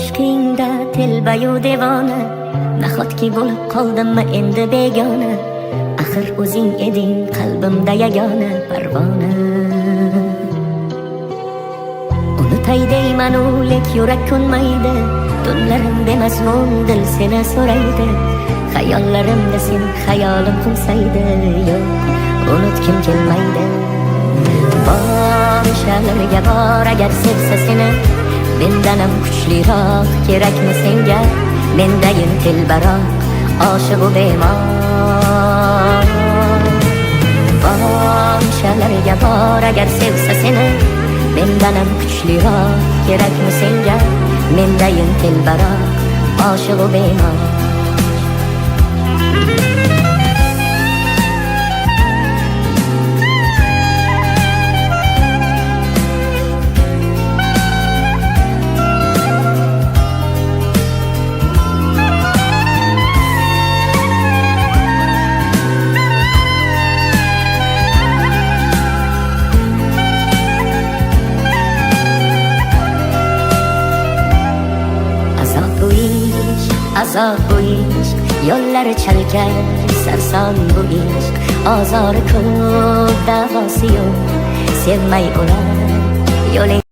ishqingda telbayu devona, nahotki bo'lib qoldimmi endi begona. Axir o'zing eding qalbimda yagona parvona. Unutay deymanu lek yurak ko'nmaydi, tunlarimda mazmun dil seni so'raydi. Xayollarimda sen xayolim qo'msaydi, yo'q unutkim kelmaydi. Bor shalarga bor agar sevsa seni, mendanam kuchliroq kerakmi senga? Mendayin telbaroq oshiqu bemor. Bor shalarga bor agar sevsa seni, mendanam kuchliroq kerakmi senga? Mendayin telbaroq oshiqu bemor. Azob bu ish, yo'llari chalkar, sarson bu ish. Ozori ko'p, davosi yo'q, sevmay o'lar yo'ling.